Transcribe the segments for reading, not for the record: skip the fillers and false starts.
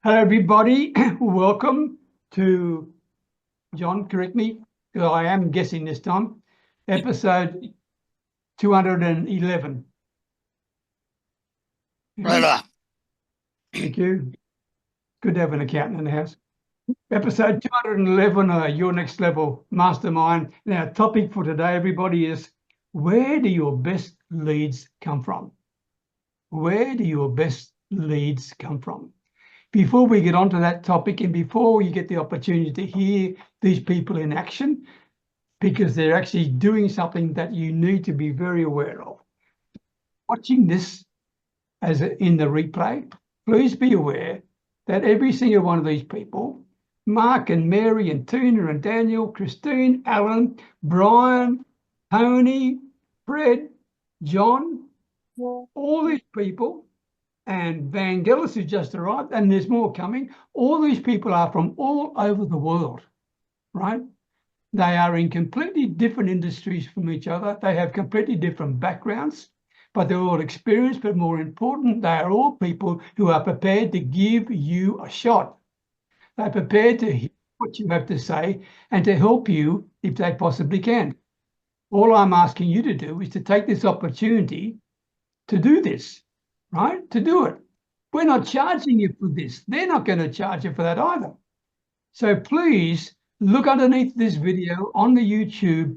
Hello, everybody. Welcome to, John, correct me, because I am guessing this time, episode 211. Right on. Thank you. Good to have an accountant in the house. Episode 211, Your Next Level Mastermind. And our topic for today, everybody, is where do your best leads come from? Where do your best leads come from? Before we get onto that topic and before you get the opportunity to hear these people in action, because they're actually doing something that you need to be very aware of. Watching this as in the replay, please be aware that every single one of these people, Mark and Mary and Tina and Daniel, Kristine, Alan, Brian, Tony, Fred, John, all these people, and Veale, who just arrived, and there's more coming. All these people are from all over the world, right? They are in completely different industries from each other. They have completely different backgrounds, but they're all experienced. But more important, they are all people who are prepared to give you a shot. They're prepared to hear what you have to say and to help you if they possibly can. All I'm asking you to do is to take this opportunity to do this. Right? To do it. We're not charging you for this. They're not going to charge you for that either. So please look underneath this video on the YouTube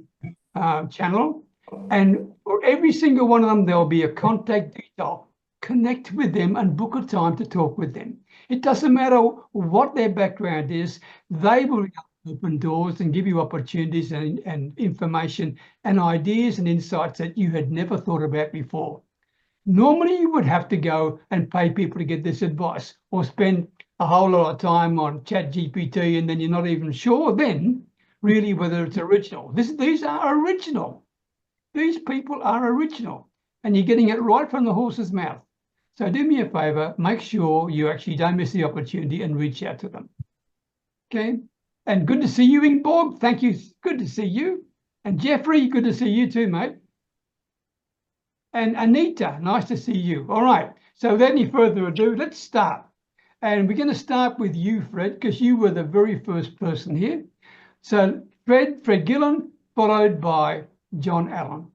channel, and for every single one of them, there'll be a contact detail. Connect with them and book a time to talk with them. It doesn't matter what their background is. They will open doors and give you opportunities and information and ideas and insights that you had never thought about before. Normally, you would have to go and pay people to get this advice or spend a whole lot of time on ChatGPT, and then you're not even sure then really whether it's original. These are original. These people are original, and you're getting it right from the horse's mouth. So do me a favor, make sure you actually don't miss the opportunity and reach out to them. Okay? And good to see you, Ingeborg. Thank you. Good to see you. And Jeffrey, good to see you too, mate. And Anita, nice to see you. All right, so without any further ado, let's start. And we're going to start with you, Fred, because you were the very first person here. So Fred Gillen, followed by John Allen.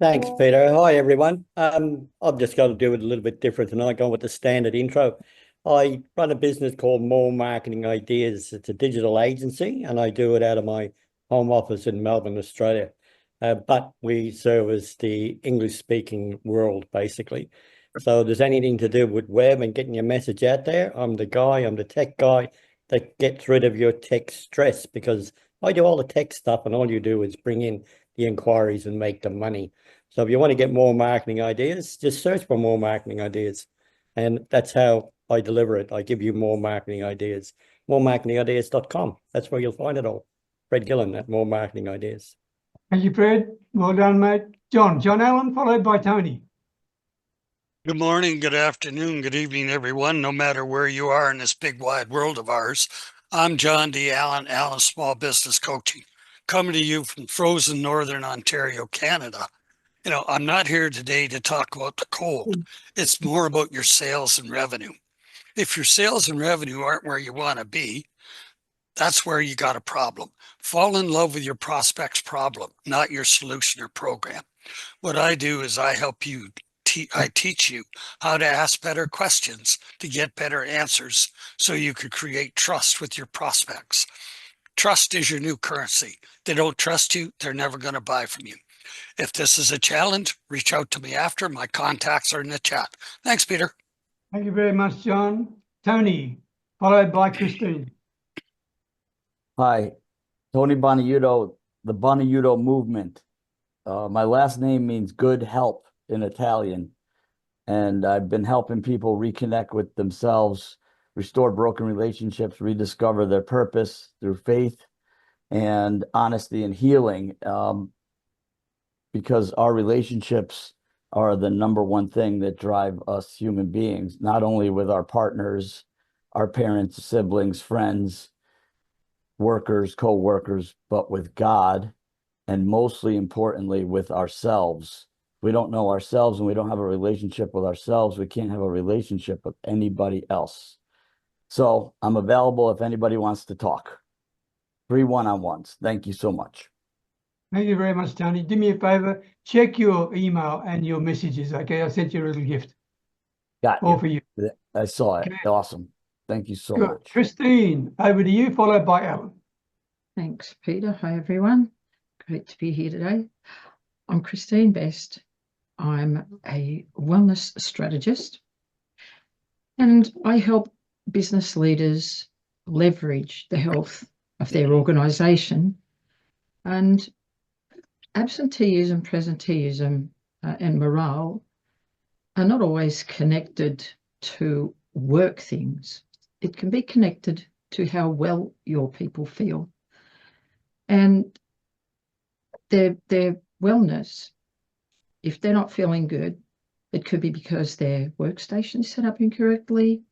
Thanks, Peter. Hi, everyone. I'm just going to do it a little bit different tonight, going with the standard intro. I run a business called More Marketing Ideas. It's a digital agency, and I do it out of my home office in Melbourne, Australia. But we service the English-speaking world, basically. So if there's anything to do with web and getting your message out there, I'm the tech guy that gets rid of your tech stress, because I do all the tech stuff and all you do is bring in the inquiries and make the money. So if you want to get more marketing ideas, just search for More Marketing Ideas. And that's how I deliver it. I give you more marketing ideas. moremarketingideas.com. That's where you'll find it all. Fred Gillen at More Marketing Ideas. Thank you, Fred. Well done, mate. John Allen, followed by Tony. Good morning, good afternoon, good evening, everyone, no matter where you are in this big wide world of ours. I'm John D. Allen, Allen Small Business Coaching, coming to you from frozen Northern Ontario, Canada. I'm not here today to talk about the cold. It's more about your sales and revenue. If your sales and revenue aren't where you want to be, that's where you got a problem. Fall in love with your prospect's problem, not your solution or program. What I do is I help you. I teach you how to ask better questions to get better answers so you could create trust with your prospects. Trust is your new currency. They don't trust you, they're never going to buy from you. If this is a challenge, reach out to me after. My contacts are in the chat. Thanks, Peter. Thank you very much, John. Tony, followed by Kristine. Hi, Tony Buonaiuto, the Buonaiuto movement. My last name means good help in Italian, and I've been helping people reconnect with themselves, restore broken relationships, rediscover their purpose through faith and honesty and healing, because our relationships are the number one thing that drive us human beings, not only with our partners, our parents, siblings, friends, workers, co-workers, but with God, and mostly importantly with ourselves. We don't know ourselves and we don't have a relationship with ourselves, we can't have a relationship with anybody else. So I'm available if anybody wants to talk. 3 one-on-ones. Thank you so much. Thank you very much, Tony. Do me a favor, check your email and your messages, okay? I sent you a little gift. Got All you. for you. I saw it. Okay. Awesome. Thank you so Good. much. Kristine, over to you, followed by Alan. Thanks, Peter. Hi, everyone. Great to be here today. I'm Kristine Best. I'm a wellness strategist, and I help business leaders leverage the health of their organisation. And absenteeism, presenteeism, and morale are not always connected to work things. It can be connected to how well your people feel. And their wellness, if they're not feeling good, it could be because their workstation is set up incorrectly,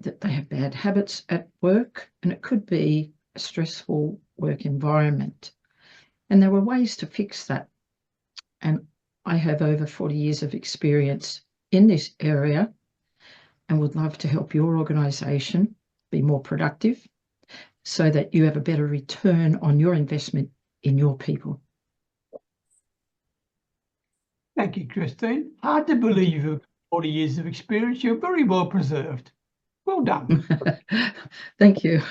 that they have bad habits at work, and it could be a stressful work environment. And there were ways to fix that. And I have over 40 years of experience in this area and would love to help your organisation be more productive so that you have a better return on your investment in your people. Thank you, Kristine. Hard to believe you've 40 years of experience. You're very well preserved. Well done. Thank you.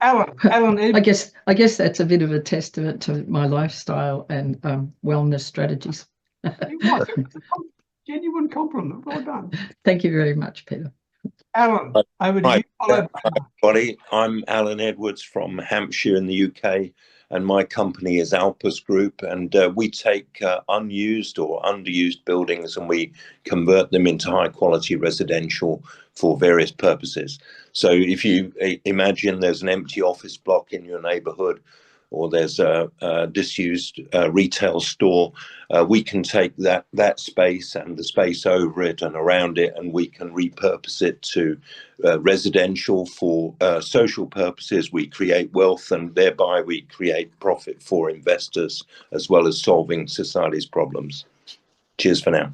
Alan, I guess that's a bit of a testament to my lifestyle and wellness strategies. it was a genuine compliment. Well done. Thank you very much, Peter. Alan, over to you. Followed by Everybody, I'm Alan Edwards from Hampshire in the UK, and my company is Alpus Group, and we take unused or underused buildings and we convert them into high quality residential for various purposes. So if you imagine there's an empty office block in your neighborhood, or there's a disused retail store, we can take that space and the space over it and around it, and we can repurpose it to residential for social purposes. We create wealth, and thereby we create profit for investors, as well as solving society's problems. Cheers for now.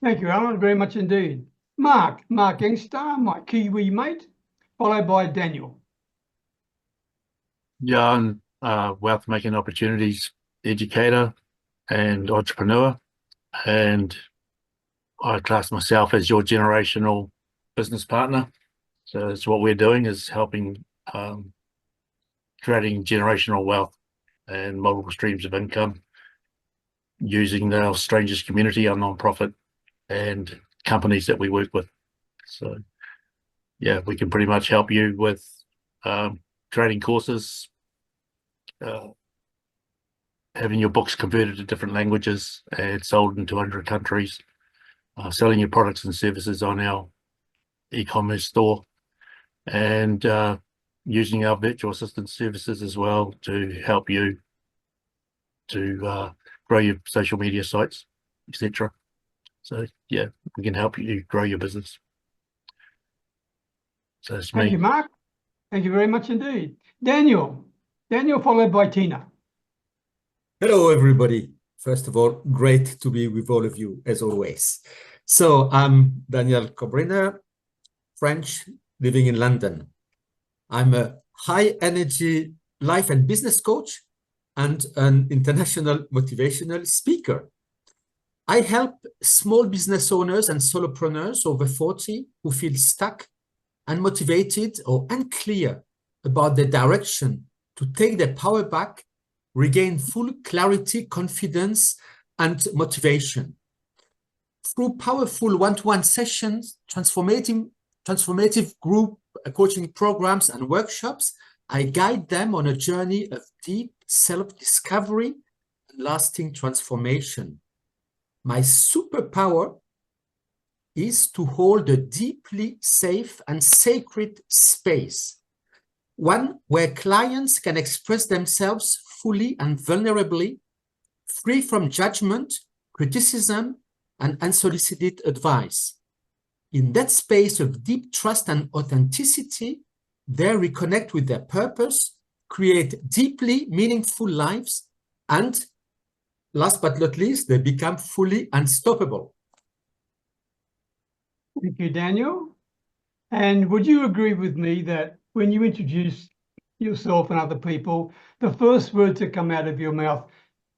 Thank you, Alan, very much indeed. Mark Engstar, my Kiwi mate, followed by Daniel. Yeah, I'm wealth making opportunities educator and entrepreneur, and I class myself as your generational business partner. So that's what we're doing, is helping creating generational wealth and multiple streams of income using our Strangers community, our non-profit, and companies that we work with. So yeah, we can pretty much help you with creating courses, having your books converted to different languages and sold in 200 countries, selling your products and services on our e-commerce store, and using our virtual assistant services as well to help you to grow your social media sites, etc. So yeah, we can help you grow your business. So it's me. Thank you, Mark. Thank you very much indeed. Daniel, followed by Tina. Hello, everybody. First of all, great to be with all of you, as always. So I'm Daniel Kobryner, French, living in London. I'm a high-energy life and business coach and an international motivational speaker. I help small business owners and solopreneurs over 40 who feel stuck, unmotivated, or unclear about their direction to take their power back, regain full clarity, confidence, and motivation. Through powerful one-to-one sessions, transformative group coaching programs, and workshops, I guide them on a journey of deep self-discovery and lasting transformation. My superpower is to hold a deeply safe and sacred space, one where clients can express themselves fully and vulnerably, free from judgment, criticism, and unsolicited advice. In that space of deep trust and authenticity, they reconnect with their purpose, create deeply meaningful lives, and last but not least, they become fully unstoppable. Thank you, Daniel. And would you agree with me that when you introduce yourself and other people, the first words that come out of your mouth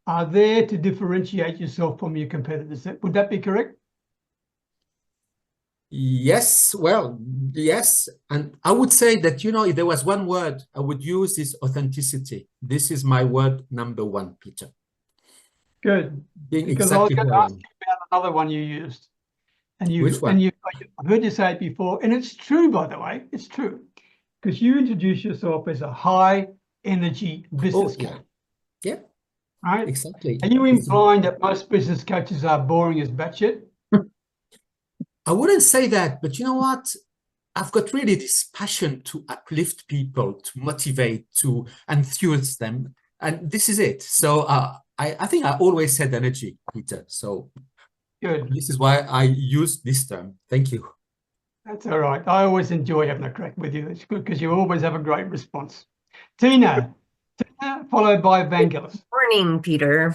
are there to differentiate yourself from your competitors? Would that be correct? Yes, well, yes. And I would say that, you know, if there was one word I would use is authenticity. This is my word number one, Peter. Good. Being Because I was exactly going who to I ask am. you about another one you used. And Which one? I've heard you say it before, and it's true, by the way, it's true. Because you introduce yourself as a high energy business yeah. coach, Yeah, right? exactly. Are you implying that most business coaches are boring as batshit? I wouldn't say that, but you know what? I've got really this passion to uplift people, to motivate, to enthuse them. And this is it. So I think I always said energy, Peter. So Good. this is why I use this term. Thank you. That's all right. I always enjoy having a crack with you. It's good because you always have a great response. Tina, followed by Vangelis. Morning, Peter.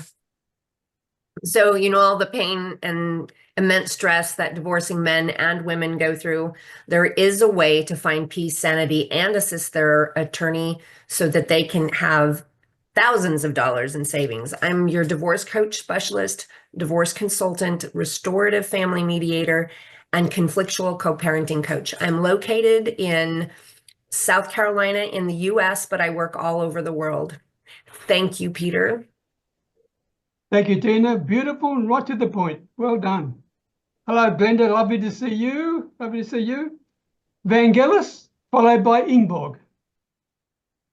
So, you know, all the pain and immense stress that divorcing men and women go through, there is a way to find peace, sanity, and assist their attorney so that they can have thousands of dollars in savings. I'm your divorce coach specialist, divorce consultant, restorative family mediator, and conflictual co-parenting coach. I'm located in South Carolina in the US, but I work all over the world. Thank you, Peter. Thank you, Tina. Beautiful and right to the point. Well done. Hello, Glenda. Lovely to see you. Lovely to see you. Vangelis, followed by Ingborg.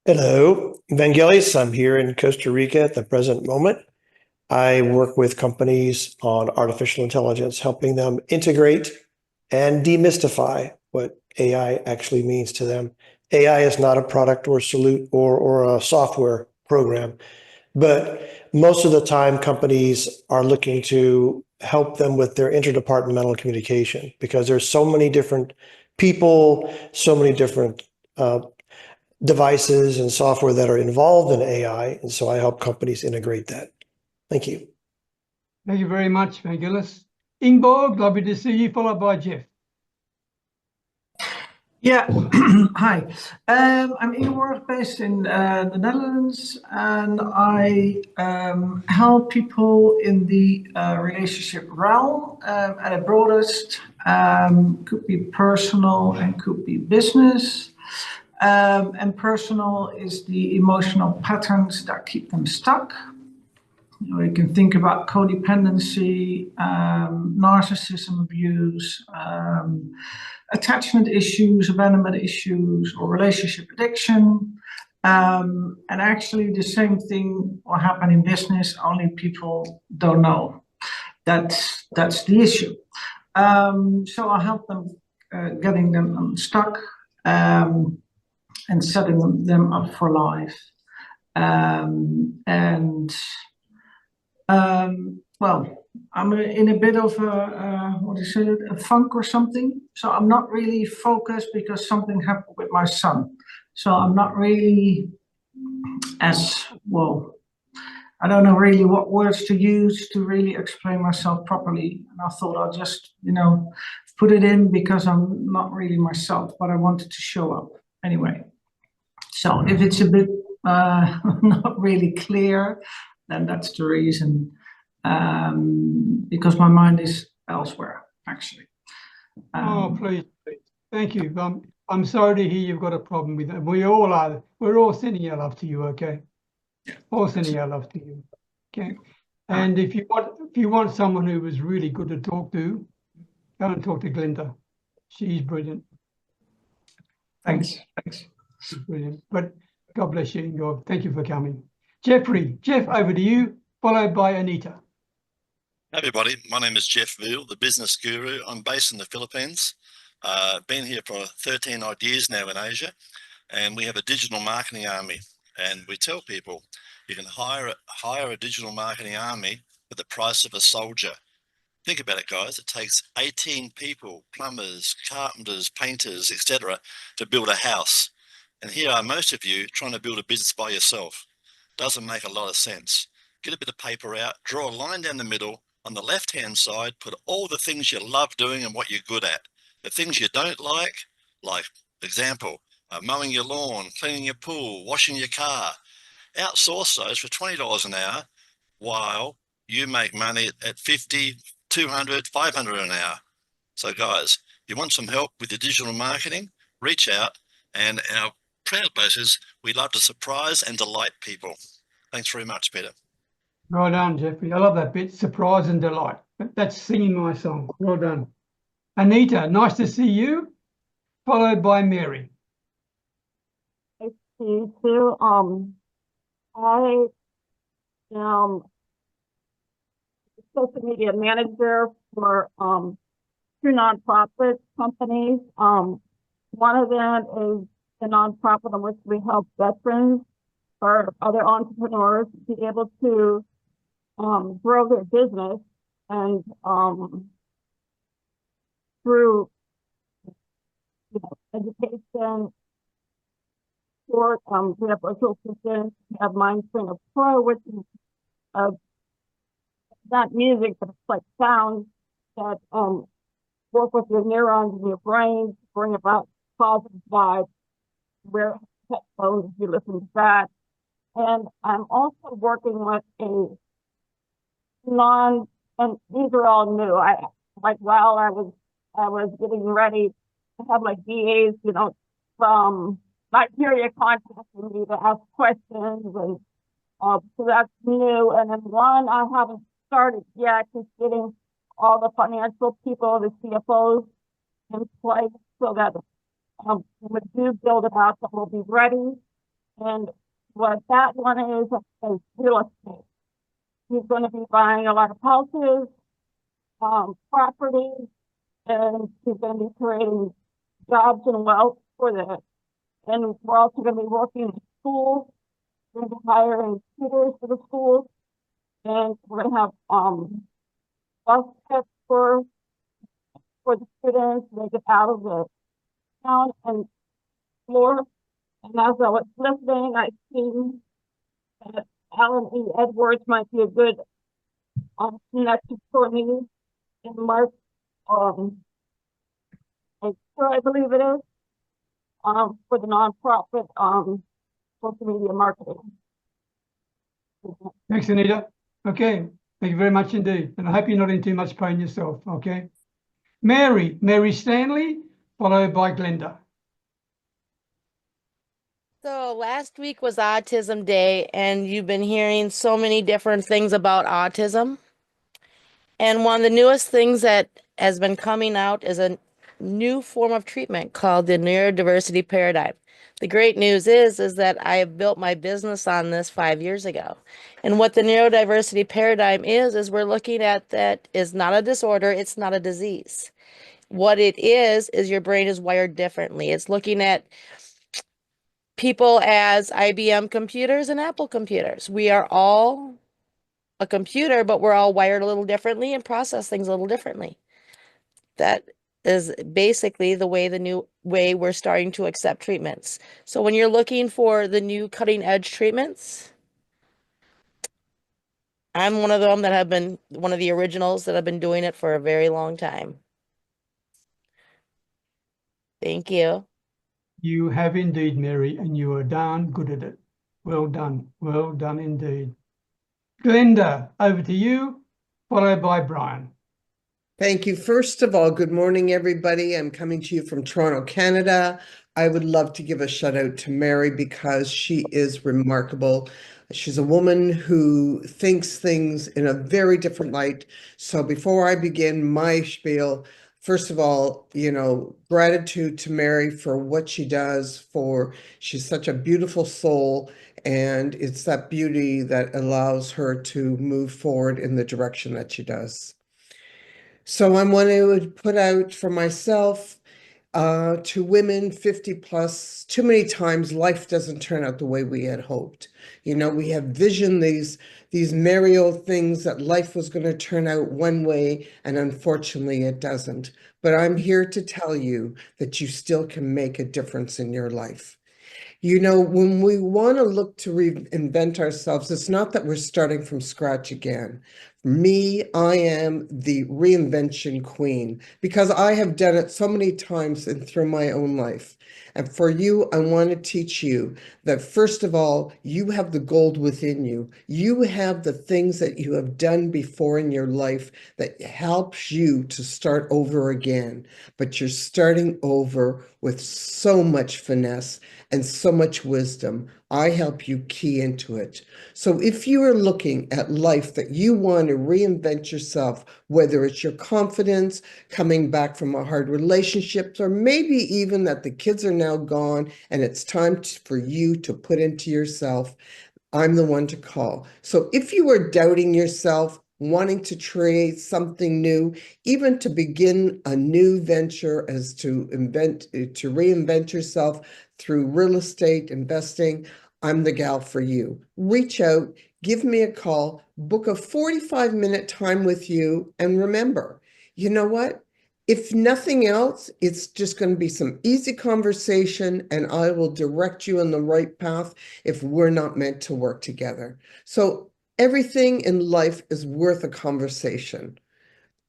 Hello, Vangelis. I'm here in Costa Rica at the present moment. I work with companies on artificial intelligence, helping them integrate and demystify what AI actually means to them. AI is not a product or salute or a software program, but most of the time companies are looking to help them with their interdepartmental communication because there's so many different people, so many different devices and software that are involved in AI. And so I help companies integrate that. Thank you. Thank you very much, Vangelis. Ingborg, lovely to see you, followed by Jeff. Yeah, hi. I'm Ingeborg, based in the Netherlands, and I help people in the relationship realm at the broadest. Could be personal and could be business. And personal is the emotional patterns that keep them stuck. You can think about codependency, narcissism abuse, attachment issues, abandonment issues, or relationship addiction. And actually the same thing will happen in business, only people don't know. That's the issue. So I help them getting them unstuck and setting them up for life. Well, I'm in a bit of a funk or something. So I'm not really focused because something happened with my son. So I'm not really as well. I don't know really what words to use to really explain myself properly. And I thought I'll just, put it in because I'm not really myself, but I wanted to show up anyway. So if it's a bit not really clear, then that's the reason, because my mind is elsewhere, actually. Oh, please. Thank you. I'm sorry to hear you've got a problem with that. We all are. We're all sending our love to you, okay? All sending our love to you, okay? And if you want someone who is really good to talk to, go and talk to Glenda. She's brilliant. Thanks. She's brilliant. But God bless you, Ingrid. Thank you for coming. Jeff, over to you, followed by Anita. Hey everybody, my name is Jeff Veale, the business guru. I'm based in the Philippines. Been here for 13 odd years now in Asia, and we have a digital marketing army. And we tell people you can hire a digital marketing army for the price of a soldier. Think about it, guys. It takes 18 people, plumbers, carpenters, painters, etc., to build a house. And here are most of you trying to build a business by yourself. Doesn't make a lot of sense. Get a bit of paper out, draw a line down the middle. On the left-hand side, put all the things you love doing and what you're good at. The things you don't like, Like example, mowing your lawn, cleaning your pool, washing your car. Outsource those for $20 an hour while you make money at 50, 200, 500 an hour. So guys, you want some help with your digital marketing, reach out. And our proud boasters, we love to surprise and delight people. Thanks very much, Peter. Well done, Jeffrey. I love that bit, surprise and delight. That's singing my song. Well done. Anita, nice to see you, followed by Mary. Nice to see you too. I am a social media manager for two nonprofit companies. One of them is the nonprofit in which we help veterans or other entrepreneurs be able to grow their business, and through education, sport, we have virtual assistants, we have Mindtrainer Pro, which is not music, but it's like sounds that work with your neurons in your brain to bring about positive vibes. Wear headphones if you listen to that. And I'm also working with a and these are all new. While I was getting ready to have like DAs, from Nigeria contacting me to ask questions, and so that's new. And then one I haven't started yet, just getting all the financial people, the CFOs in place so that when we do build it out, that we'll be ready. And what that one is real estate. He's going to be buying a lot of houses, properties, and he's going to be creating jobs and wealth for that. And we're also going to be working in schools. We're going to be hiring tutors for the schools, and we're going to have bus trips for the students to get out of the town and explore. And as I was listening, I seen that Alan E. Edwards might be a good connection for me in March. I believe it is, for the nonprofit social media marketing. Thanks, Anita. Okay, thank you very much indeed. And I hope you're not in too much pain yourself, okay? Mary Stanley, followed by Glenda. So last week was Autism Day, and you've been hearing so many different things about autism. And one of the newest things that has been coming out is a new form of treatment called the neurodiversity paradigm. The great news is that I have built my business on this 5 years ago. And what the neurodiversity paradigm is we're looking at that is not a disorder, it's not a disease. What it is your brain is wired differently. It's looking at people as IBM computers and Apple computers. We are all a computer, but we're all wired a little differently and process things a little differently. That is basically the new way we're starting to accept treatments. So when you're looking for the new cutting edge treatments, I'm one of them that have been one of the originals that have been doing it for a very long time. Thank you. You have indeed, Mary, and you are darn good at it. Well done indeed. Glenda, over to you, followed by Brian. Thank you. First of all, good morning, everybody. I'm coming to you from Toronto, Canada. I would love to give a shout out to Mary because she is remarkable. She's a woman who thinks things in a very different light. So before I begin my spiel, first of all, gratitude to Mary for what she does, she's such a beautiful soul, and it's that beauty that allows her to move forward in the direction that she does. So I want to put out for myself, to women 50 plus, too many times life doesn't turn out the way we had hoped. We have visioned these merry things that life was going to turn out one way, and unfortunately it doesn't. But I'm here to tell you that you still can make a difference in your life. When we want to look to reinvent ourselves, it's not that we're starting from scratch again. Me, I am the reinvention queen because I have done it so many times and through my own life. And for you, I want to teach you that first of all, you have the gold within you. You have the things that you have done before in your life that helps you to start over again. But you're starting over with so much finesse and so much wisdom. I help you key into it. So if you are looking at life that you want to reinvent yourself, whether it's your confidence, coming back from a hard relationship, or maybe even that the kids are now gone and it's time for you to put into yourself, I'm the one to call. So if you are doubting yourself, wanting to try something new, even to begin a new venture as to reinvent yourself through real estate investing, I'm the gal for you. Reach out, give me a call, book a 45-minute time with you. And remember, you know what? If nothing else, it's just going to be some easy conversation and I will direct you on the right path if we're not meant to work together. So everything in life is worth a conversation.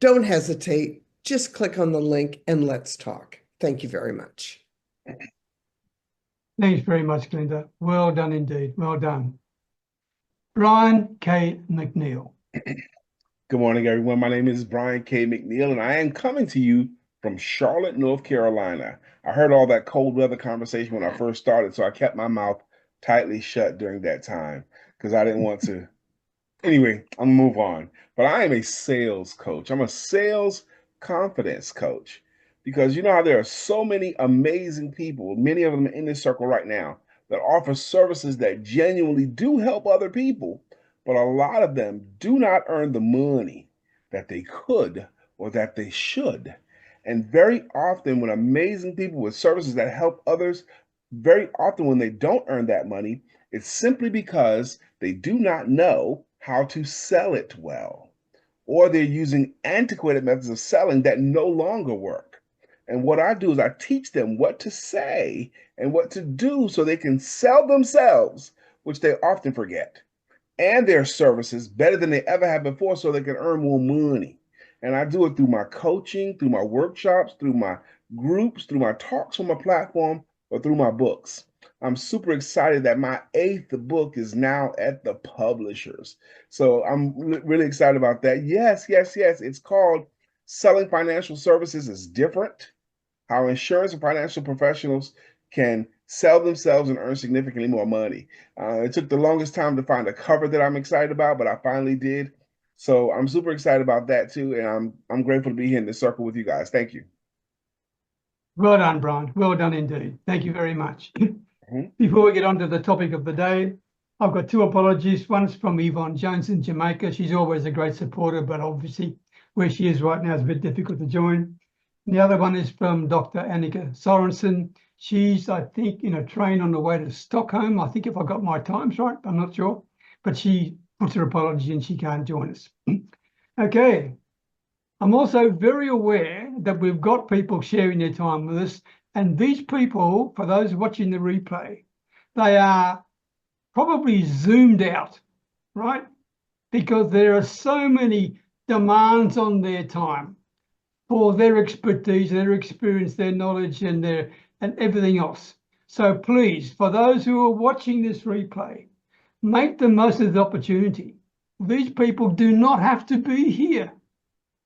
Don't hesitate. Just click on the link and let's talk. Thank you very much. Thanks very much, Glenda. Well done indeed. Well done. Brian K. McNeill. Good morning, everyone. My name is Brian K. McNeill, and I am coming to you from Charlotte, North Carolina. I heard all that cold weather conversation when I first started, so I kept my mouth tightly shut during that time because I didn't want to. Anyway, I'm gonna move on. But I am a sales coach. I'm a sales confidence coach because you know how there are so many amazing people, many of them in this circle right now, that offer services that genuinely do help other people, but a lot of them do not earn the money that they could or that they should. And very often when amazing people with services that help others, very often when they don't earn that money, it's simply because they do not know how to sell it well, or they're using antiquated methods of selling that no longer work. And what I do is I teach them what to say and what to do so they can sell themselves, which they often forget, and their services better than they ever have before so they can earn more money. And I do it through my coaching, through my workshops, through my groups, through my talks on my platform, or through my books. I'm super excited that my 8th book is now at the publishers. So I'm really excited about that. Yes. It's called Selling Financial Services is Different: How Insurance and Financial Professionals Can Sell Themselves and Earn Significantly More Money. It took the longest time to find a cover that I'm excited about, but I finally did. So I'm super excited about that too. And I'm grateful to be here in this circle with you guys. Thank you. Well done, Brian. Well done indeed. Thank you very much. Before we get on to the topic of the day, I've got 2 apologies. One's from Yvonne Jones in Jamaica. She's always a great supporter, but obviously where she is right now is a bit difficult to join. And the other one is from Dr. Annika Sorensen. She's, I think, in a train on the way to Stockholm. I think if I got my times right, I'm not sure. But she puts her apology and she can't join us. Okay. I'm also very aware that we've got people sharing their time with us. And these people, for those watching the replay, they are probably zoomed out, right? Because there are so many demands on their time for their expertise, their experience, their knowledge, and everything else. So please, for those who are watching this replay, make the most of the opportunity. These people do not have to be here.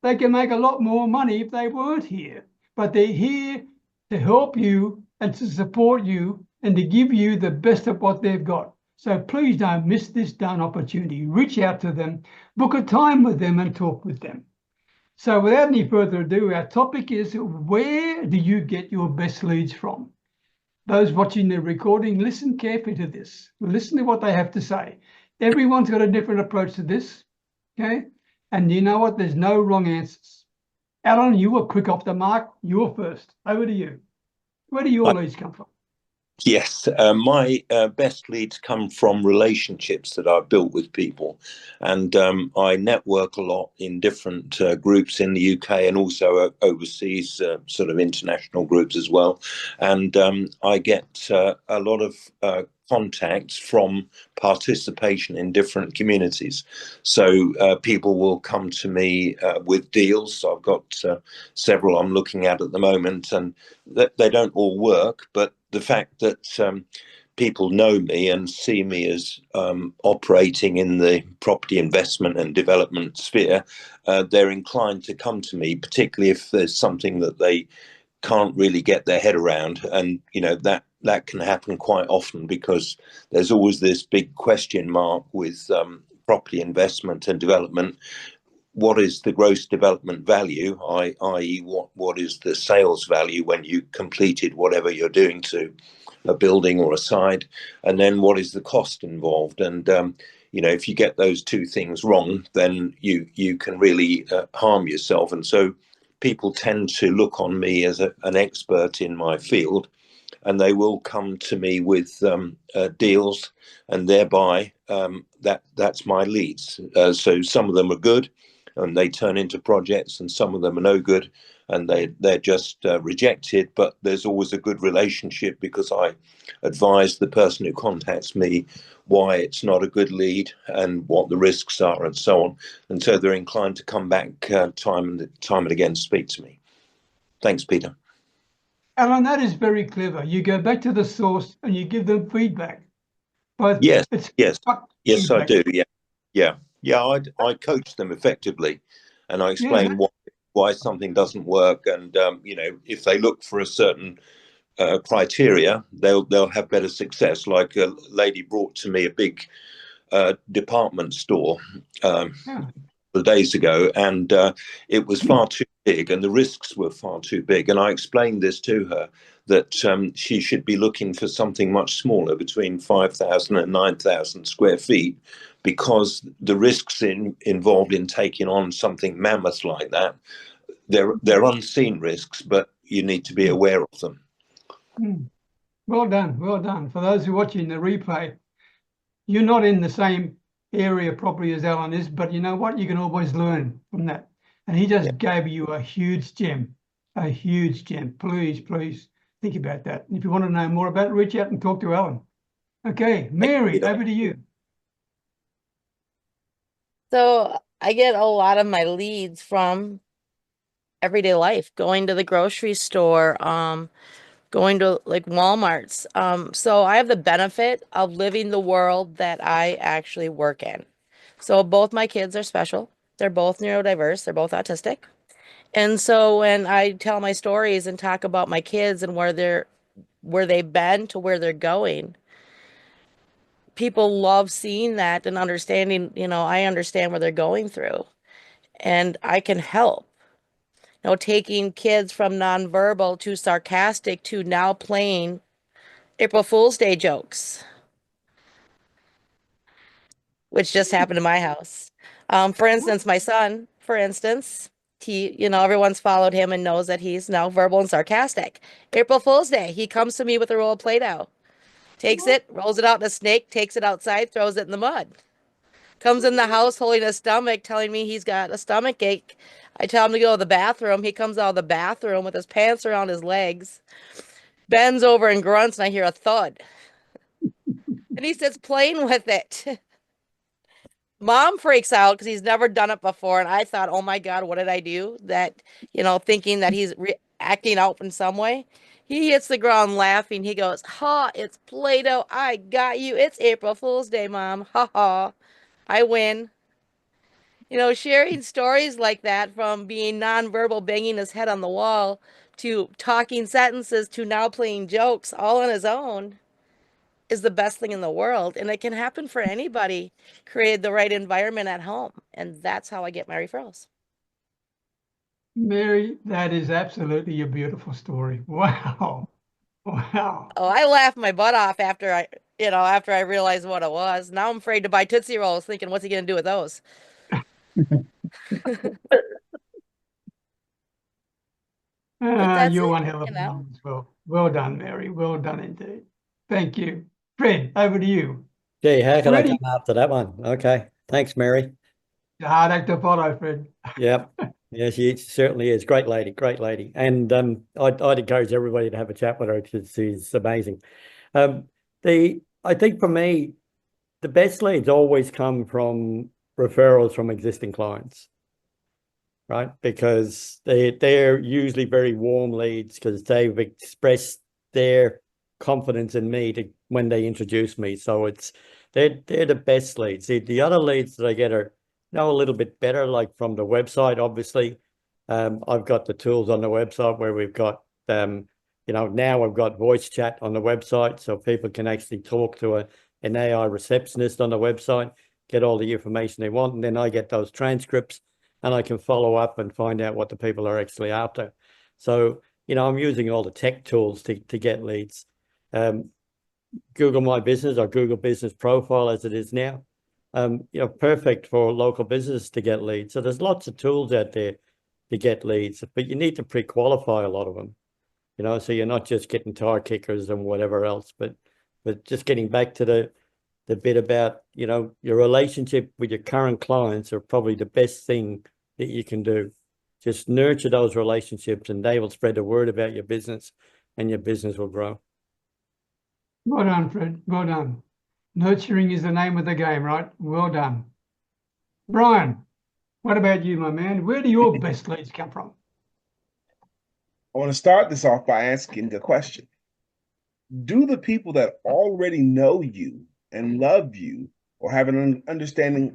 They can make a lot more money if they weren't here, but they're here to help you and to support you and to give you the best of what they've got. So please don't miss this darn opportunity. Reach out to them, book a time with them and talk with them. So without any further ado, our topic is, where do you get your best leads from? Those watching the recording, listen carefully to this. Listen to what they have to say. Everyone's got a different approach to this, okay? And you know what? There's no wrong answers. Alan, you were quick off the mark. You were first. Over to you. Where do your leads come from? Yes, my best leads come from relationships that I've built with people. And I network a lot in different groups in the UK and also overseas, sort of international groups as well. And I get a lot of contacts from participation in different communities. So people will come to me with deals. So I've got several I'm looking at the moment, and they don't all work, but the fact that people know me and see me as operating in the property investment and development sphere, they're inclined to come to me, particularly if there's something that they can't really get their head around. And that can happen quite often, because there's always this big question mark with property investment and development. What is the gross development value, i.e. what is the sales value when you completed whatever you're doing to a building or a site, and then what is the cost involved? And if you get those two things wrong, then you can really harm yourself. And so people tend to look on me as an expert in my field, and they will come to me with deals, and thereby that's my leads. So some of them are good and they turn into projects, and some of them are no good and they're just rejected. But there's always a good relationship, because I advise the person who contacts me why it's not a good lead and what the risks are and so on. And so they're inclined to come back time and again to speak to me. Thanks, Peter. Alan, that is very clever. You go back to the source and you give them feedback. But Yes, yes, I do. Yeah. I coach them effectively, and I explain why something doesn't work. And if they look for a certain criteria, they'll have better success. Like a lady brought to me a big department store days ago, and it was far too big, and the risks were far too big. And I explained this to her, that she should be looking for something much smaller, between 5,000 and 9,000 square feet, because the risks involved in taking on something mammoth like that, they're unseen risks, but you need to be aware of them. Well done, well done. For those who are watching the replay, you're not in the same area properly as Alan is, but you know what? You can always learn from that. And he just gave you a huge gem, a huge gem. Please think about that. And if you want to know more about it, reach out and talk to Alan. Okay, Mary, over to you. So I get a lot of my leads from everyday life, going to the grocery store, going to like Walmart's. So I have the benefit of living the world that I actually work in. So both my kids are special. They're both neurodiverse. They're both autistic. And so when I tell my stories and talk about my kids and where they've been to where they're going, people love seeing that and understanding, I understand what they're going through, and I can help. Taking kids from nonverbal to sarcastic to now playing April Fool's Day jokes, which just happened in my house. For instance, my son, he, everyone's followed him and knows that he's now verbal and sarcastic. April Fool's Day, he comes to me with a roll of Play-Doh, takes it, rolls it out in a snake, takes it outside, throws it in the mud. Comes in the house holding a stomach, telling me he's got a stomach ache. I tell him to go to the bathroom. He comes out of the bathroom with his pants around his legs, bends over and grunts, and I hear a thud. And he sits playing with it. Mom freaks out because he's never done it before. And I thought, oh my God, what did I do? That, thinking that he's acting out in some way. He hits the ground laughing. He goes, ha, it's Play-Doh. I got you. It's April Fool's Day, Mom. Ha ha. I win. Sharing stories like that, from being nonverbal, banging his head on the wall, to talking sentences, to now playing jokes all on his own, is the best thing in the world. And it can happen for anybody. Create the right environment at home. And that's how I get my referrals. Mary, that is absolutely a beautiful story. Wow. Wow. Oh, I laughed my butt off after I realized what it was. Now I'm afraid to buy Tootsie Rolls, thinking, what's he going to do with those? You're one hell of a woman as well. Well done, Mary. Well done indeed. Thank you. Fred, over to you. Gee, how can I come after that one? Okay. Thanks, Mary. The hard act to follow, Fred. Yep. Yeah, she certainly is. Great lady. And I'd encourage everybody to have a chat with her because she's amazing. The I think for me, the best leads always come from referrals from existing clients, right? Because they're usually very warm leads because they've expressed their confidence in me when they introduce me. So they're the best leads. The other leads that I get are a little bit better, like from the website, obviously. I've got the tools on the website where we've got, now I've got voice chat on the website, so people can actually talk to an AI receptionist on the website, get all the information they want, and then I get those transcripts and I can follow up and find out what the people are actually after. So, I'm using all the tech tools to get leads. Google My Business or Google Business Profile as it is now, perfect for local business to get leads. So there's lots of tools out there to get leads, but you need to pre-qualify a lot of them, so you're not just getting tire kickers and whatever else, but just getting back to the bit about, your relationship with your current clients are probably the best thing that you can do. Just nurture those relationships and they will spread the word about your business and your business will grow. Well done, Fred. Well done. Nurturing is the name of the game, right? Well done. Brian, what about you, my man? Where do your best leads come from? I want to start this off by asking the question. Do the people that already know you and love you or have an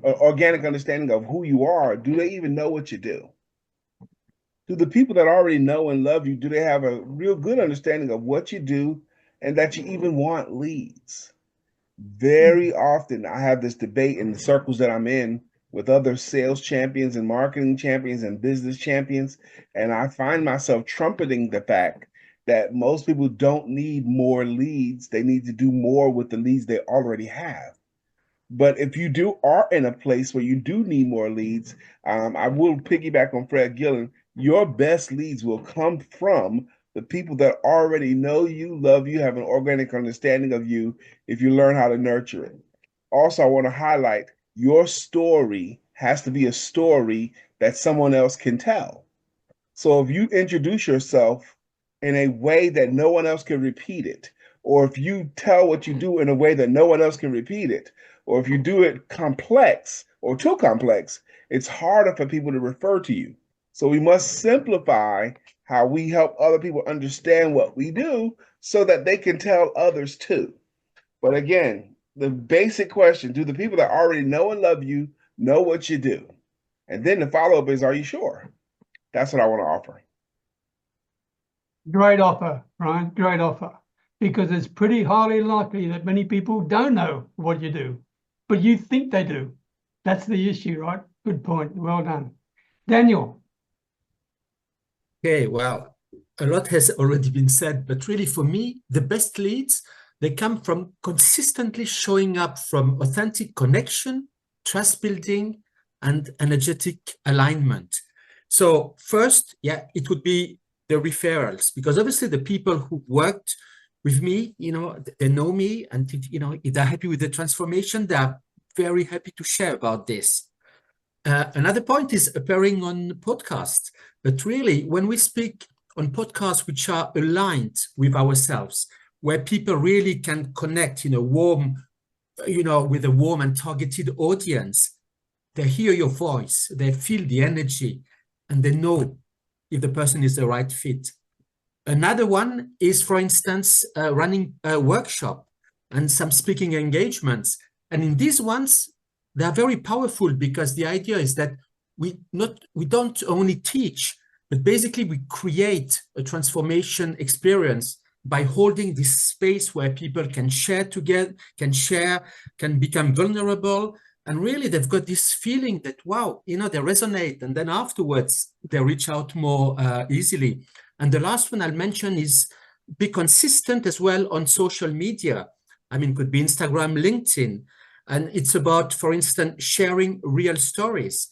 organic understanding of who you are, do they even know what you do? Do the people that already know and love you, do they have a real good understanding of what you do and that you even want leads? Very often I have this debate in the circles that I'm in with other sales champions and marketing champions and business champions, and I find myself trumpeting the fact that most people don't need more leads. They need to do more with the leads they already have. But if you are in a place where you do need more leads, I will piggyback on Fred Gillen. Your best leads will come from the people that already know you, love you, have an organic understanding of you if you learn how to nurture it. Also, I want to highlight your story has to be a story that someone else can tell. So if you introduce yourself in a way that no one else can repeat it, or if you tell what you do in a way that no one else can repeat it, or if you do it complex or too complex, it's harder for people to refer to you. So we must simplify how we help other people understand what we do so that they can tell others too. But again, the basic question, do the people that already know and love you know what you do? And then the follow-up is, are you sure? That's what I want to offer. Great offer, Brian, great offer. Because it's pretty highly likely that many people don't know what you do, but you think they do. That's the issue, right? Good point. Well done. Daniel. Okay, well, a lot has already been said, but really for me, the best leads, they come from consistently showing up from authentic connection, trust building, and energetic alignment. So first, it would be the referrals, because obviously the people who worked with me, they know me, and if they're happy with the transformation, they're very happy to share about this. Another point is appearing on podcasts. But really, when we speak on podcasts which are aligned with ourselves, where people really can connect with a warm and targeted audience, they hear your voice, they feel the energy, and they know if the person is the right fit. Another one is, for instance, running a workshop and some speaking engagements. And in these ones, they are very powerful because the idea is that we don't only teach, but basically we create a transformation experience by holding this space where people can share together, can become vulnerable. And really, they've got this feeling that, wow, they resonate. And then afterwards, they reach out more easily. And the last one I'll mention is be consistent as well on social media. I mean, could be Instagram, LinkedIn. And it's about, for instance, sharing real stories,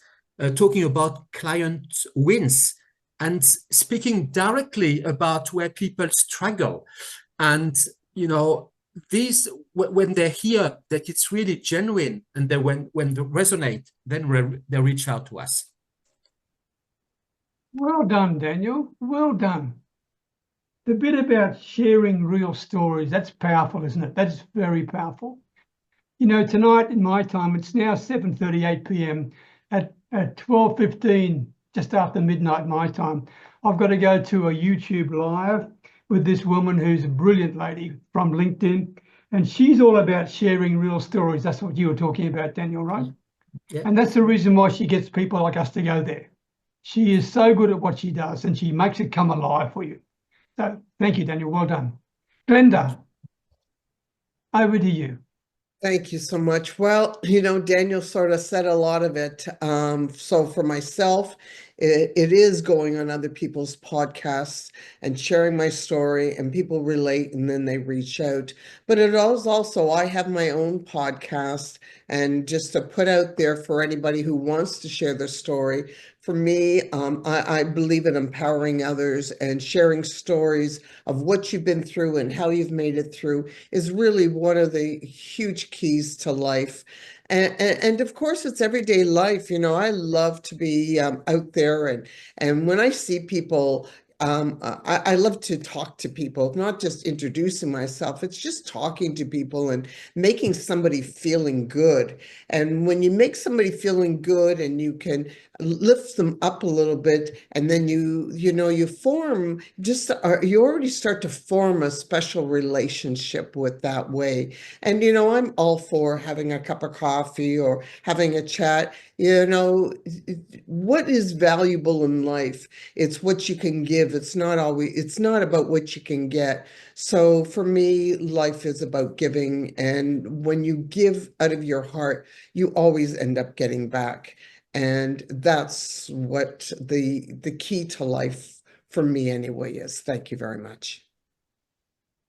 talking about client wins, and speaking directly about where people struggle. And, these, when they hear that it's really genuine and when they resonate, then they reach out to us. Well done, Daniel. Well done. the bit about sharing real stories, that's powerful, isn't it? That's very powerful. You know, tonight in my time, it's now 7:38 p.m. At 12:15, just after midnight my time, I've got to go to a YouTube live with this woman who's a brilliant lady from LinkedIn. And she's all about sharing real stories. That's what you were talking about, Daniel, right? Yeah. And that's the reason why she gets people like us to go there. She is so good at what she does, and she makes it come alive for you. So thank you, Daniel. Well done. Glenda, over to you. Thank you so much. Well, you know, Daniel sort of said a lot of it. So for myself, it is going on other people's podcasts and sharing my story, and people relate and then they reach out. But it is also, I have my own podcast, and just to put out there for anybody who wants to share their story, for me, I believe in empowering others, and sharing stories of what you've been through and how you've made it through is really one of the huge keys to life. And of course, it's everyday life. You know, I love to be out there, and when I see people, I love to talk to people, not just introducing myself. It's just talking to people and making somebody feeling good. And when you make somebody feeling good and you can lift them up a little bit, and then you form you already start to form a special relationship with that way. And I'm all for having a cup of coffee or having a chat. What is valuable in life? It's what you can give. It's not about what you can get. So for me, life is about giving. And when you give out of your heart, you always end up getting back. And that's what the key to life for me anyway is. Thank you very much.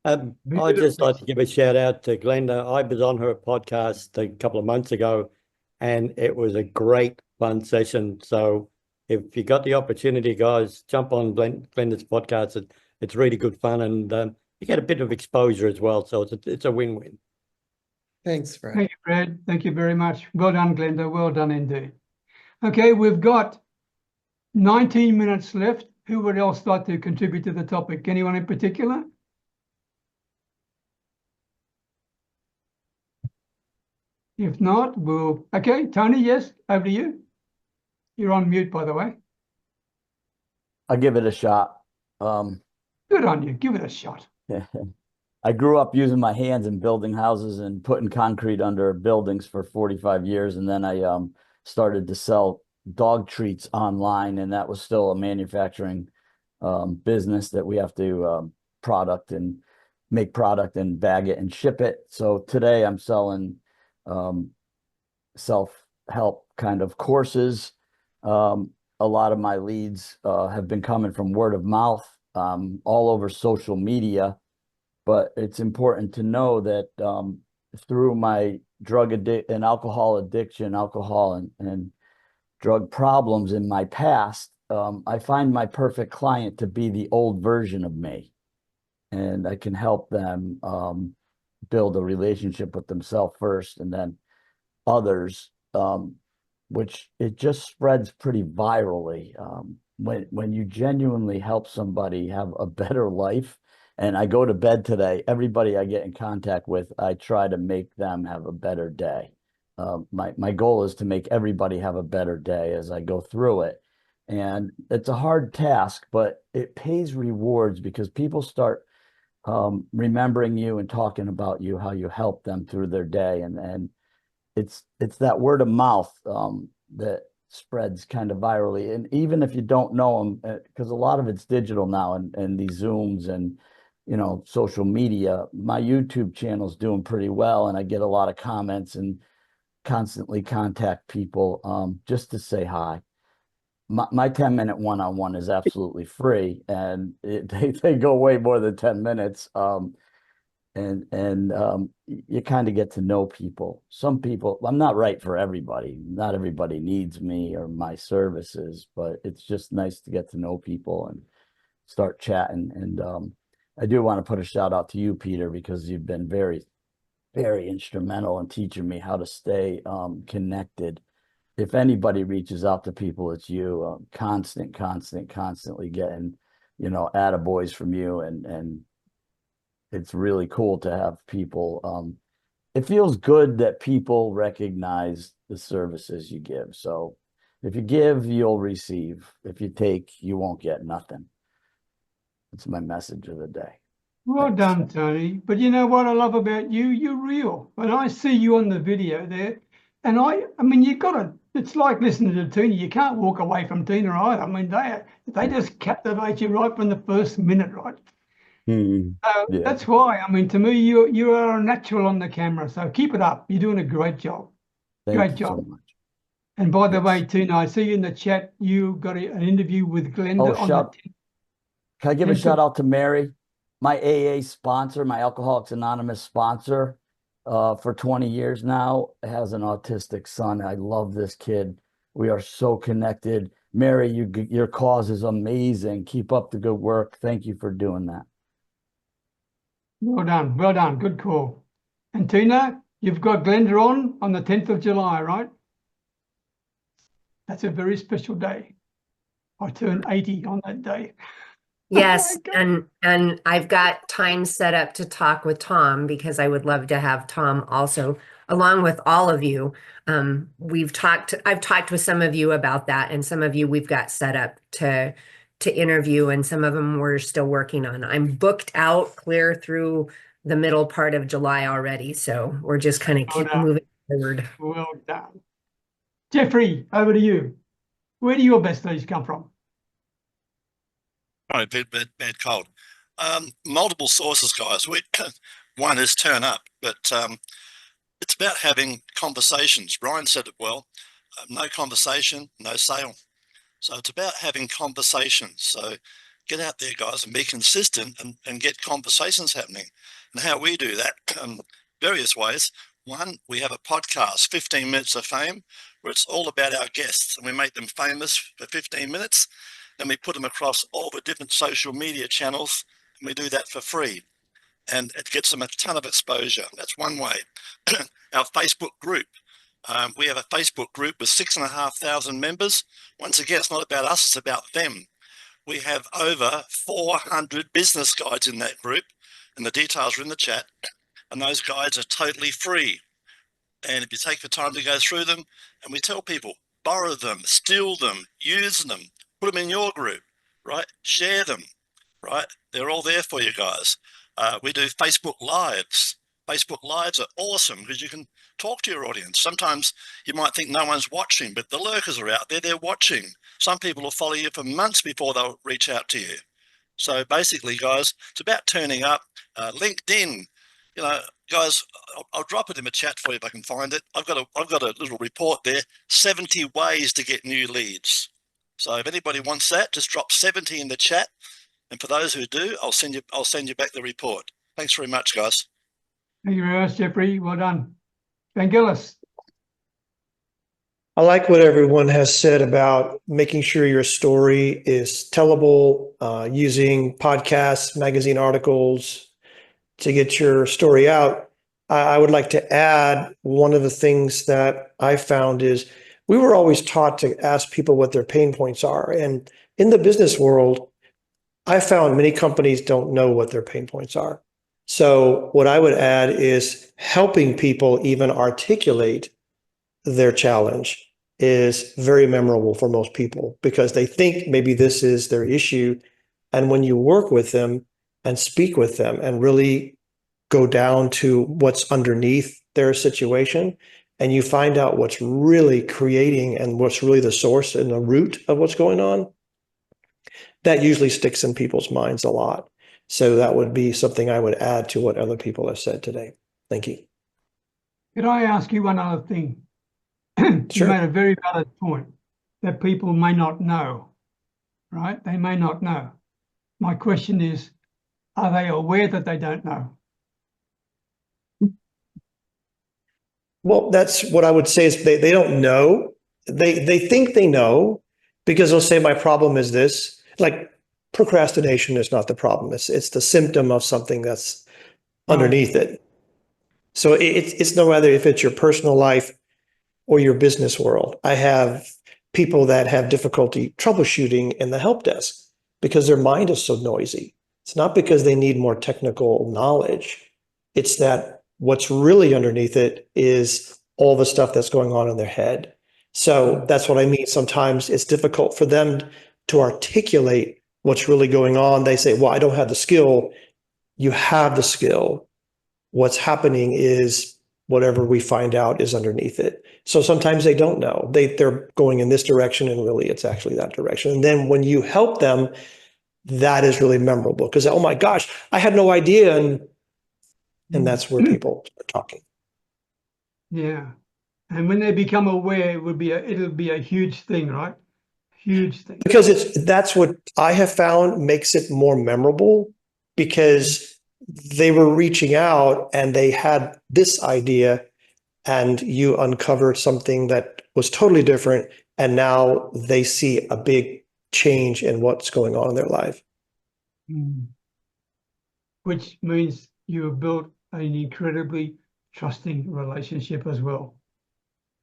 I'd just like to give a shout out to Glenda. I was on her podcast a couple of months ago, and it was a great fun session. So if you got the opportunity, guys, jump on Glenda's podcast. It's really good fun, and you get a bit of exposure as well. So it's a win-win. Thanks, Fred. Thank you, Fred. Thank you very much. Well done, Glenda. Well done indeed. Okay, we've got 19 minutes left. Who would else like to contribute to the topic? Anyone in particular? If not, okay, Tony, yes, over to you. You're on mute, by the way. I'll give it a shot. Good on you. Give it a shot. I grew up using my hands and building houses and putting concrete under buildings for 45 years. And then I started to sell dog treats online, and that was still a manufacturing business that we have to make product and bag it and ship it. So today I'm selling self-help kind of courses. A lot of my leads have been coming from word of mouth, all over social media. But it's important to know that through my drug and alcohol addiction, alcohol and drug problems in my past, I find my perfect client to be the old version of me. And I can help them build a relationship with themselves first, and then others, which it just spreads pretty virally. When you genuinely help somebody have a better life, and I go to bed today, everybody I get in contact with, I try to make them have a better day. My goal is to make everybody have a better day as I go through it. And it's a hard task, but it pays rewards because people start remembering you and talking about you, how you help them through their day. And it's that word of mouth that spreads kind of virally. And even if you don't know them, because a lot of it's digital now, and these Zooms and social media, my YouTube channel is doing pretty well, and I get a lot of comments and constantly contact people just to say hi. My 10-minute one-on-one is absolutely free, and they go way more than 10 minutes. And you kind of get to know people. Some people, I'm not right for everybody. Not everybody needs me or my services, but it's just nice to get to know people and start chatting. And I do want to put a shout out to you, Peter, because you've been very, very instrumental in teaching me how to stay connected. If anybody reaches out to people, it's you. Constantly getting attaboys from you, and it's really cool to have people. It feels good that people recognize the services you give. So if you give, you'll receive. If you take, you won't get nothing. That's my message of the day. Well done, Tony. But you know what I love about you? You're real. When I see you on the video there, and I mean, it's like listening to Tina. You can't walk away from Tina either. I mean, they just captivate you right from the first minute, right? Yeah. That's why, I mean, to me, you are a natural on the camera. So keep it up. You're doing a great job. Thank Great you job. so much. And by the way, Tina, I see you in the chat. You got an interview with Glenda on the. Can I give a shout out to Mary, my AA sponsor, my Alcoholics Anonymous sponsor, for 20 years now, has an autistic son. I love this kid. We are so connected. Mary, your cause is amazing. Keep up the good work. Thank you for doing that. Well done. Well done. Good call. And Tina, you've got Glenda on the 10th of July, right? That's a very special day. I turned 80 on that day. Yes, and I've got time set up to talk with Tom, because I would love to have Tom also, along with all of you. I've talked with some of you about that, and some of you we've got set up to interview, and some of them we're still working on. I'm booked out clear through the middle part of July already, so we're just kind of keep moving forward. Well done. Jeffrey, over to you. Where do your besties come from? Oh, bad cold. Multiple sources, guys. One is turn up, but it's about having conversations. Brian said it well. No conversation, no sale. So it's about having conversations. So get out there, guys, and be consistent and get conversations happening. And how we do that, various ways. One, we have a podcast, 15 Minutes of Fame, where it's all about our guests, and we make them famous for 15 minutes. And we put them across all the different social media channels, and we do that for free. And it gets them a ton of exposure. That's one way. Our Facebook group. We have a Facebook group with 6,500 members. Once again, it's not about us, it's about them. We have over 400 business guides in that group, and the details are in the chat. And those guides are totally free. And if you take the time to go through them, and we tell people, borrow them, steal them, use them, put them in your group, right? Share them, right? They're all there for you guys. We do Facebook Lives. Facebook Lives are awesome because you can talk to your audience. Sometimes you might think no one's watching, but the lurkers are out there, they're watching. Some people will follow you for months before they'll reach out to you. So basically, guys, it's about turning up. LinkedIn, guys, I'll drop it in the chat for you if I can find it. I've got a little report there, 70 ways to get new leads. So if anybody wants that, just drop 70 in the chat. And for those who do, I'll send you back the report. Thanks very much, guys. Thank you very much, Jeffrey. Well done. Van Gillis. I like what everyone has said about making sure your story is tellable, using podcasts, magazine articles to get your story out. I would like to add one of the things that I found is we were always taught to ask people what their pain points are. And in the business world, I found many companies don't know what their pain points are. So what I would add is helping people even articulate their challenge is very memorable for most people because they think maybe this is their issue. And when you work with them and speak with them and really go down to what's underneath their situation, and you find out what's really creating and what's really the source and the root of what's going on, that usually sticks in people's minds a lot. So that would be something I would add to what other people have said today. Thank you. Could I ask you one other thing? Sure. You made a very valid point that people may not know, right? They may not know. My question is, are they aware that they don't know? Well, that's what I would say is they don't know. They think they know because they'll say my problem is this. Like procrastination is not the problem. It's the symptom of something that's underneath it. So it's no matter if it's your personal life or your business world. I have people that have difficulty troubleshooting in the help desk. because their mind is so noisy. It's not because they need more technical knowledge. It's that what's really underneath it is all the stuff that's going on in their head. So that's what I mean. Sometimes it's difficult for them to articulate what's really going on. They say, well, I don't have the skill. You have the skill. What's happening is whatever we find out is underneath it. So sometimes they don't know. They're going in this direction and really it's actually that direction. And then when you help them, that is really memorable because, oh my gosh, I had no idea. And that's where people are talking. Yeah. And when they become aware, it'll be a huge thing, right? Huge thing. Because that's what I have found makes it more memorable, because they were reaching out and they had this idea and you uncovered something that was totally different. And now they see a big change in what's going on in their life. Which means you have built an incredibly trusting relationship as well.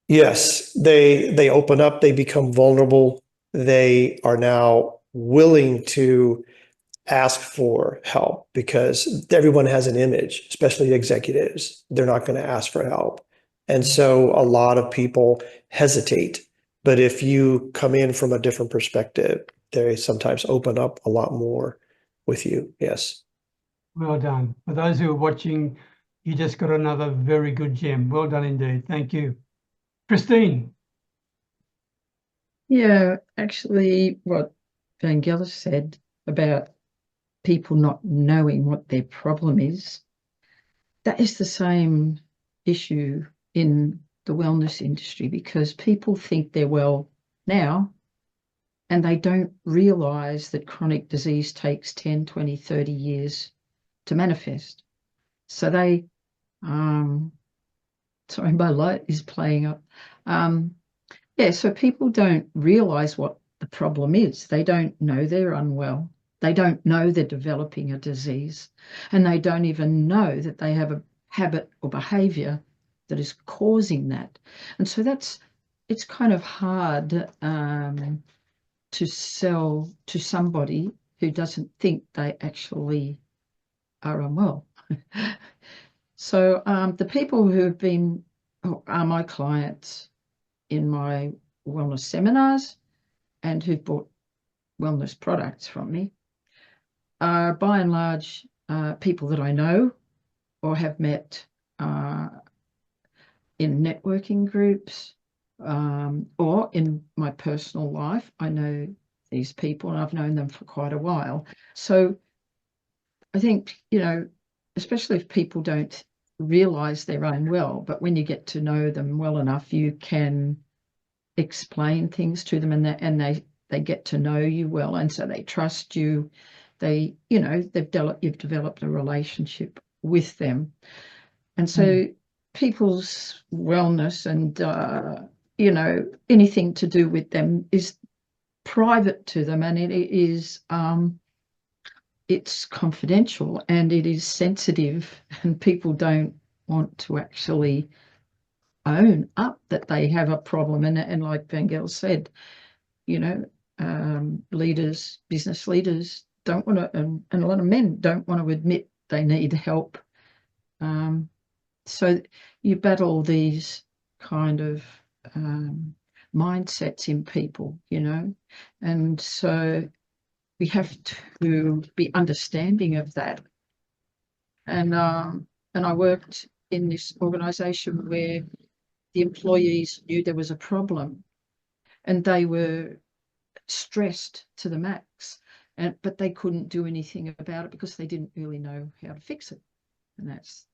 Yes, they open up, they become vulnerable. They are now willing to ask for help because everyone has an image, especially executives. They're not going to ask for help. And so a lot of people hesitate. But if you come in from a different perspective, they sometimes open up a lot more with you. Yes. Well done. For those who are watching, you just got another very good gem. Well done indeed. Thank you. Kristine. Yeah, actually, what Veale said about people not knowing what their problem is, that is the same issue in the wellness industry, because people think they're well now and they don't realize that chronic disease takes 10, 20, 30 years to manifest. So they, sorry, my light is playing up. Yeah, so people don't realize what the problem is. They don't know they're unwell. They don't know they're developing a disease, and they don't even know that they have a habit or behavior that is causing that. And so it's kind of hard to sell to somebody who doesn't think they actually are unwell. So the people who have been are my clients in my wellness seminars and who've bought wellness products from me are by and large people that I know or have met in networking groups or in my personal life. I know these people and I've known them for quite a while. So I think, you know, especially if people don't realize they're unwell, but when you get to know them well enough, you can explain things to them, and they get to know you well, and so they trust you. They, you know, you've developed a relationship with them, and so people's wellness and you know, anything to do with them is private to them, and it is it's confidential and it is sensitive, and people don't want to actually own up that they have a problem. And like Veale said, you know, leaders, business leaders don't want to, and a lot of men don't want to admit they need help. So you battle these kind of mindsets in people, you know, and so we have to be understanding of that. And I worked in this organization where the employees knew there was a problem and they were stressed to the max, but they couldn't do anything about it because they didn't really know how to fix it. And that's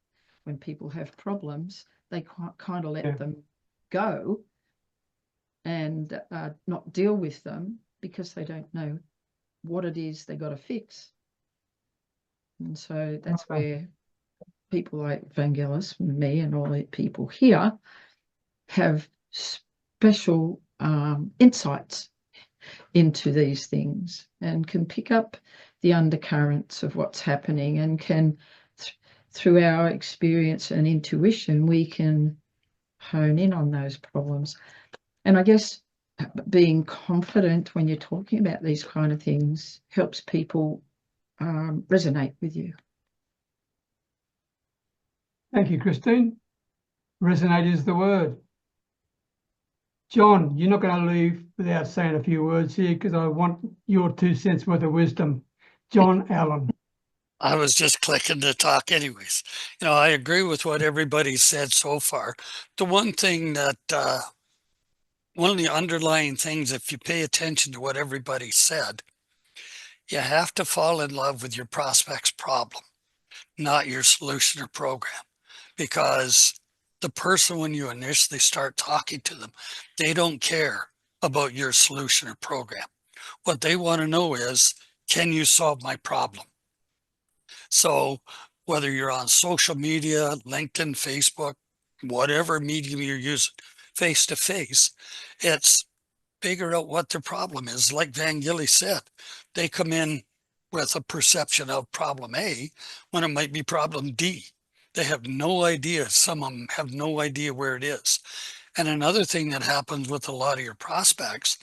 when people have problems, they kind of let them go and not deal with them because they don't know what it is they got to fix. And so that's where people like Veale, me, and all the people here have special insights into these things and can pick up the undercurrents of what's happening, and can through our experience and intuition we can hone in on those problems. And I guess being confident when you're talking about these kind of things helps people resonate with you. Thank you, Kristine. Resonate is the word. John, you're not going to leave without saying a few words here because I want your 2 cents worth of wisdom. John Allen. I was just clicking to talk anyways. You know, I agree with what everybody said so far. The one thing that, one of the underlying things, if you pay attention to what everybody said, you have to fall in love with your prospect's problem, not your solution or program. Because the person, when you initially start talking to them, they don't care about your solution or program. What they want to know is, can you solve my problem? So whether you're on social media, LinkedIn, Facebook, whatever medium you're using, face to face, it's figure out what their problem is. Like Veale said, they come in with a perception of problem A when it might be problem D. They have no idea. Some of them have no idea where it is. And another thing that happens with a lot of your prospects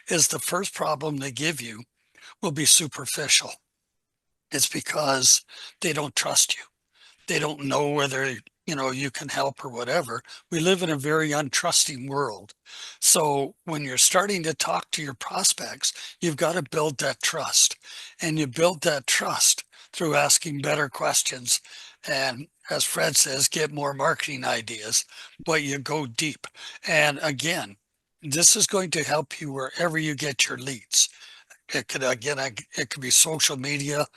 is the first problem they give you will be superficial. It's because they don't trust you. They don't know whether, you know, you can help or whatever. We live in a very untrusting world. So when you're starting to talk to your prospects, you've got to build that trust. And you build that trust through asking better questions. And as Fred says, get more marketing ideas, but you go deep. And again, this is going to help you wherever you get your leads. It could, again, it could be social media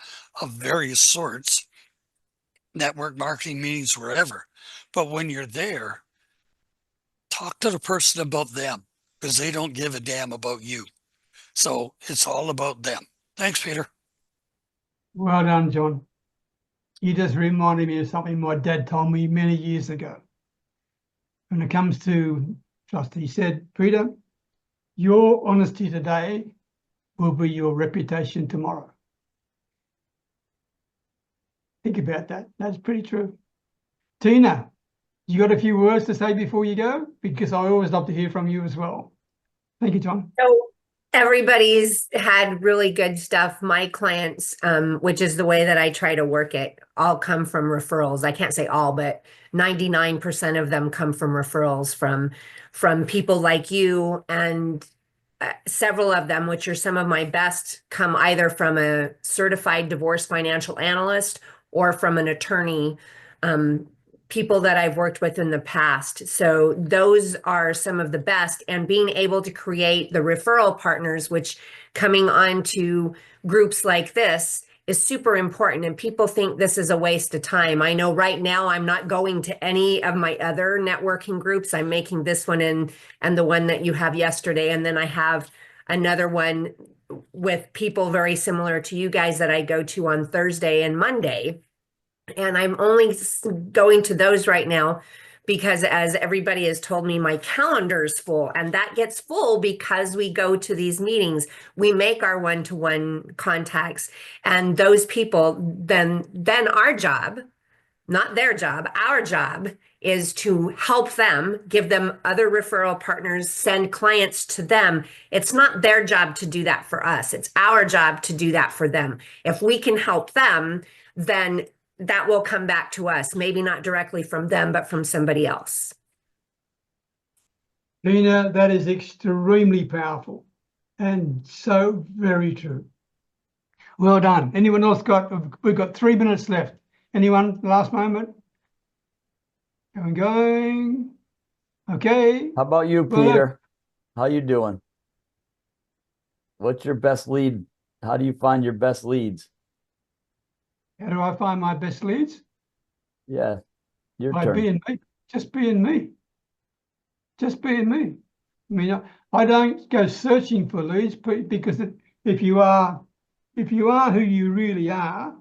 of various sorts, network marketing meetings, wherever. But when you're there, talk to the person about them because they don't give a damn about you. So it's all about them. Thanks, Peter. Well done, John. You just reminded me of something my dad told me many years ago. When it comes to trust, he said, Peter, your honesty today will be your reputation tomorrow. Think about that. That's pretty true. Tina, you got a few words to say before you go? Because I always love to hear from you as well. Thank you, John. So everybody's had really good stuff. My clients, which is the way that I try to work it, all come from referrals. I can't say all, but 99% of them come from referrals from people like you, and several of them, which are some of my best, come either from a certified divorce financial analyst or from an attorney, people that I've worked with in the past. So those are some of the best. And being able to create the referral partners, which coming on to groups like this is super important. And people think this is a waste of time. I know right now I'm not going to any of my other networking groups. I'm making this one and the one that you have yesterday. And then I have another one with people very similar to you guys that I go to on Thursday and Monday. And I'm only going to those right now because, as everybody has told me, my calendar is full, and that gets full because we go to these meetings. We make our one-to-one contacts, and those people, then our job, not their job, our job is to help them, give them other referral partners, send clients to them. It's not their job to do that for us. It's our job to do that for them. If we can help them, then that will come back to us, maybe not directly from them, but from somebody else. Tina, that is extremely powerful and so very true. Well done. Anyone else we've got 3 minutes left. Anyone, last moment? Going. Okay. How about you, Peter? How you doing? What's your best lead? How do you find your best leads? How do I find my best leads? Yeah, your By turn. being me. Just being me. Just being me. I mean, I don't go searching for leads because if you are who you really are,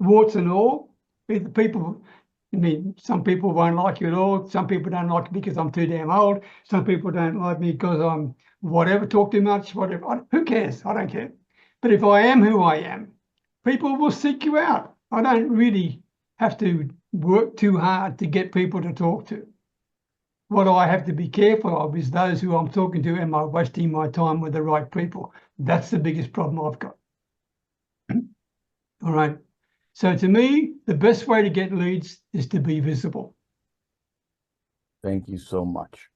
warts and all, people, I mean, some people won't like you at all. Some people don't like me because I'm too damn old. Some people don't like me because I'm whatever, talk too much, whatever. Who cares? I don't care. But if I am who I am, people will seek you out. I don't really have to work too hard to get people to talk to. What I have to be careful of is those who I'm talking to, am I wasting my time with the right people? That's the biggest problem I've got. All right. So to me, the best way to get leads is to be visible. Thank you so much.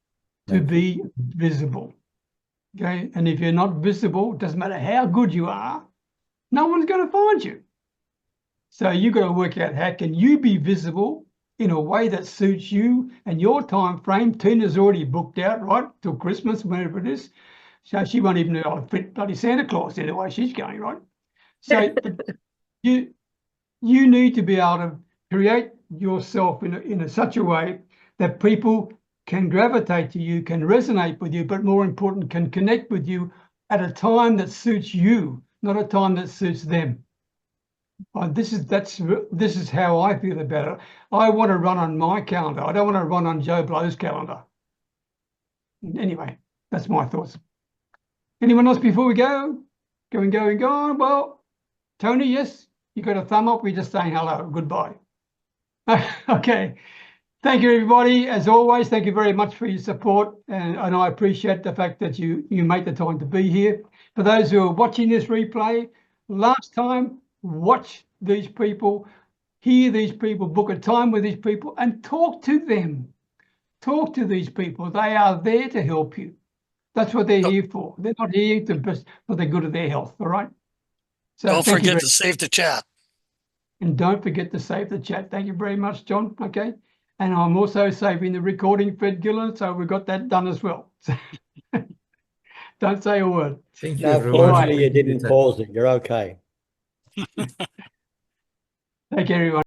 To be visible. Okay. And if you're not visible, it doesn't matter how good you are, no one's going to find you. So you've got to work out how can you be visible in a way that suits you and your time frame. Tina's already booked out, right, till Christmas, whenever it is. So she won't even know fit bloody Santa Claus in the way she's going, right? So you need to be able to create yourself in such a way that people can gravitate to you, can resonate with you, but more important, can connect with you at a time that suits you, not a time that suits them. This is how I feel about it. I want to run on my calendar. I don't want to run on Joe Blow's calendar. Anyway, that's my thoughts. Anyone else before we go? Going. Well, Tony, yes, you got a thumb up. We're just saying hello, goodbye. Okay. Thank you, everybody. As always, thank you very much for your support. And I appreciate the fact that you make the time to be here. For those who are watching this replay, last time, watch these people, hear these people, book a time with these people and talk to them. Talk to these people. They are there to help you. That's what they're here for. They're not here for the good of their health, all right? So don't forget to save the chat. And don't forget to save the chat. Thank you very much, John. Okay. And I'm also saving the recording, Fred Gillen, so we've got that done as well. Don't say a word. Thank you, No, everyone. fortunately, you didn't pause it. You're okay. Thank you, everyone.